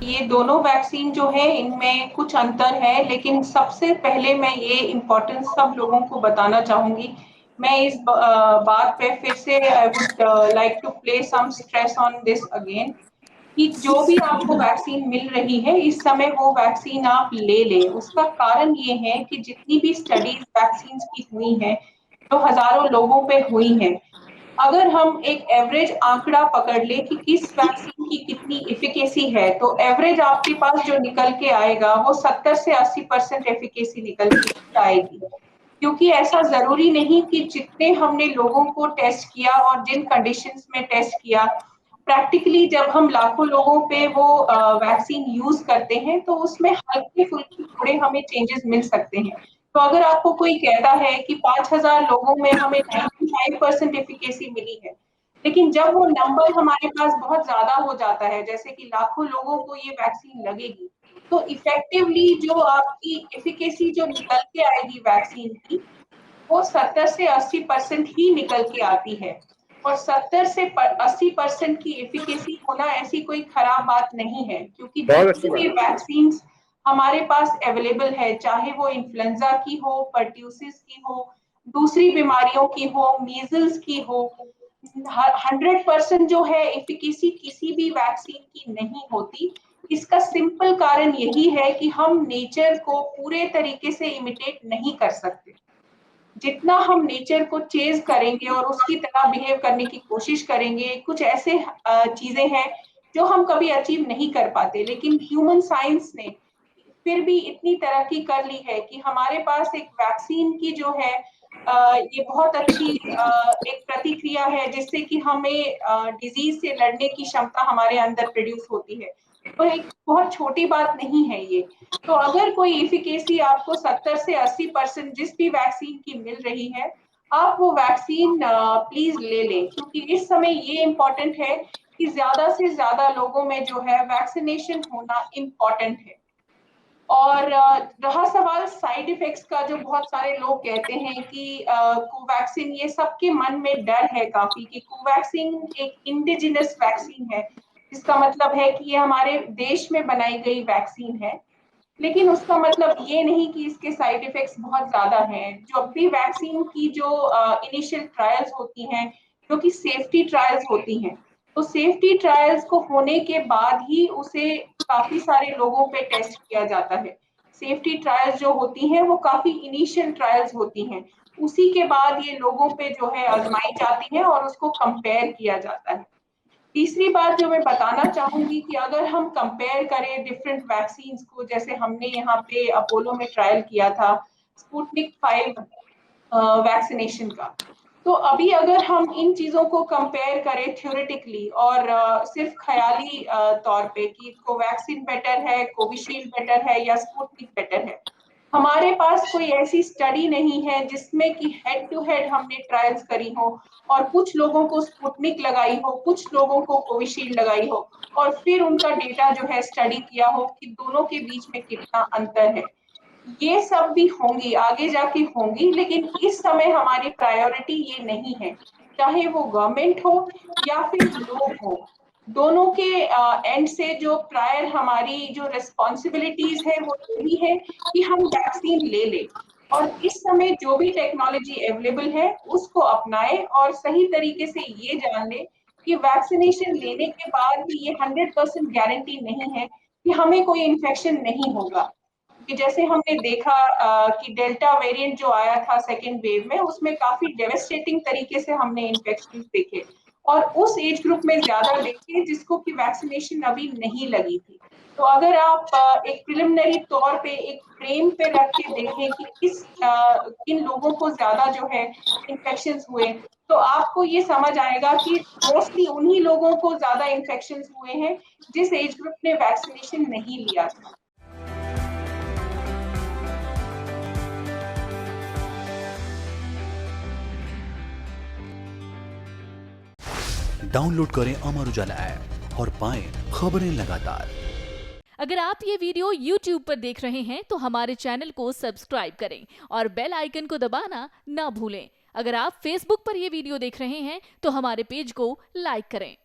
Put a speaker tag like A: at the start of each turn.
A: ये दोनों वैक्सीन जो है इनमें कुछ अंतर है, लेकिन सबसे पहले मैं ये इम्पोर्टेंस सब लोगों को बताना चाहूँगी। मैं इस बात पे फिर से I would like to play some stress on this again कि जो भी आपको वैक्सीन मिल रही है, इस समय वो वैक्सीन आप ले लें। उसका कारण ये है कि जितनी भी स्टडीज़ वैक्सीन्स की हुई हैं, जो हज़ारों लोगों पे हुई हैं, अगर हम एक एवरेज आंकड़ा पकड़ ले कि किस वैक्सीन की कितनी एफिकेसी है, तो एवरेज आपके पास जो निकल के आएगा वो 70 से 80% एफिकेसी निकल के आएगी। क्योंकि ऐसा ज़रूरी नहीं कि जितने हमने लोगों को टेस्ट किया और जिन कंडीशंस में टेस्ट किया, प्रैक्टिकली जब हम लाखों लोगों पे वो वैक्सीन यूज़ करते हैं, तो उसमें हल्के-फुल्के थोड़े हमें चेंजेस मिल सकते हैं। तो अगर आपको कोई कहता है कि 5,000 लोगों में हमें 95% एफिकेसी मिली है, लेकिन जब वो नंबर हमारे पास बहुत ज़्यादा हो जाता है, जैसे कि लाखों लोगों को ये वैक्सीन लगेगी, तो इफेक्टिवली जो आपकी एफिकेसी जो निकल के आएगी वैक्सीन की, वो 70 से 80% ही निकल के आती है। और 70 से 80% की एफिकेसी होना ऐसी कोई खराब बात नहीं है, क्योंकि
B: बहुत
A: जितनी
B: अच्छी
A: भी
B: बात है।
A: वैक्सीन्स हमारे पास अवेलेबल है, चाहे वो इन्फ्लुएंजा की हो, पर्ट्यूसिस की हो, दूसरी बीमारियों की हो, मीजल्स की हो, 100% जो है एफिकेसी किसी भी वैक्सीन की नहीं होती। इसका सिंपल कारण यही है कि हम नेचर को पूरे तरीके से इमिटेट नहीं कर सकते। जितना हम नेचर को चेज़ करेंगे और उसकी तरह बिहेव करने की कोशिश करेंगे, कुछ ऐसे चीज़ें हैं जो हम कभी अचीव नहीं कर पाते। लेकिन ह्यूमन साइंस ने फिर भी इतनी तरक्की कर ली है कि हमारे पास एक वैक्सीन की जो है ये बहुत अच्छी एक प्रतिक्रिया है जिससे कि हमें डिज़ीज़ से लड़ने की क्षमता हमारे अंदर प्रोड्यूस होती है। तो एक बहुत छोटी बात नहीं है ये। तो अगर कोई एफिकेसी आपको 70 से 80% जिस भी वैक्सीन की मिल रही है, आप वो वैक्सीन प्लीज़ ले लें, क्योंकि इस समय ये इम्पोर्टेंट है कि ज़्यादा से ज़्यादा लोगों में जो है वैक्सिनेशन होना इम्पोर्टेंट है। और रहा सवाल साइड इफ़ेक्ट्स का, जो बहुत सारे लोग कहते हैं कि कोवैक्सीन, ये सबके मन में डर है काफ़ी कि कोवैक्सीन एक इंडिजिनस वैक्सीन है, जिसका मतलब है कि ये हमारे देश में बनाई गई वैक्सीन है। लेकिन उसका मतलब ये नहीं कि इसके साइड इफ़ेक्ट्स बहुत ज़्यादा हैं। जब भी वैक्सीन की जो इनिशियल ट्रायल्स होती हैं, जो कि सेफ्टी ट्रायल्स होती हैं, तो सेफ्टी ट्रायल्स को होने के बाद ही उसे काफ़ी सारे लोगों पे टेस्ट किया जाता है। सेफ्टी ट्रायल्स जो होती हैं, वो काफ़ी इनिशियल ट्रायल्स होती हैं। उसी के बाद ये लोगों पे जो है आज़माई जाती हैं और उसको कंपेयर किया जाता है। तीसरी बात जो मैं बताना चाहूँगी कि अगर हम कंपेयर करें डिफरेंट वैक्सीन्स को, जैसे हमने यहाँ पे अपोलो में ट्रायल किया था स्पुतनिक 5 वैक्सीनेशन का। तो अभी अगर हम इन चीज़ों को कंपेयर करें थ्योरेटिकली और सिर्फ ख़याली तौर पे कि कोवैक्सीन बेटर है, कोविशील्ड बेटर है या स्पुतनिक बेटर है। हमारे पास कोई ऐसी स्टडी नहीं है जिसमें कि हेड टू हेड हमने ट्रायल्स करी हो और कुछ लोगों को स्पुतनिक लगाई हो, कुछ लोगों को कोविशील्ड लगाई हो और फिर उनका डेटा जो है स्टडी किया हो कि दोनों के बीच में कितना अंतर है। ये सब भी होंगी, आगे जाके होंगी, लेकिन इस समय हमारी प्रायोरिटी ये नहीं है। चाहे वो गवर्नमेंट हो या फिर लोग हो, दोनों के एंड से जो प्रायर हमारी जो रिस्पॉन्सिबिलिटीज़ है वो यही है कि हम वैक्सीन ले लें और इस समय जो भी टेक्नोलॉजी अवेलेबल है उसको अपनाएँ और सही तरीके से ये जान लें कि वैक्सीनेशन लेने के बाद भी ये 100% गारंटी नहीं है कि हमें कोई इन्फेक्शन नहीं होगा। कि जैसे हमने देखा कि डेल्टा वेरिएंट जो आया था सेकंड वेव में, उसमें काफ़ी डेवास्टेटिंग तरीके से हमने इन्फेक्शंस देखे और उस एज ग्रुप में ज़्यादा देखे जिसको कि वैक्सीनेशन अभी नहीं लगी थी। तो अगर आप एक प्रिलिमिनरी तौर पे एक फ्रेम पे रख के देखें कि किन लोगों को ज़्यादा जो है इन्फेक्शंस हुए, तो आपको ये समझ आएगा कि मोस्टली उन्हीं लोगों को ज़्यादा इन्फेक्शंस हुए हैं, जिस एज ग्रुप ने वैक्सीनेशन नहीं लिया था।
C: डाउनलोड करें अमर उजाला ऐप और पाएं खबरें लगातार।
D: अगर आप ये वीडियो YouTube पर देख रहे हैं तो हमारे चैनल को सब्सक्राइब करें और बेल आइकन को दबाना ना भूलें। अगर आप Facebook पर ये वीडियो देख रहे हैं तो हमारे पेज को लाइक करें।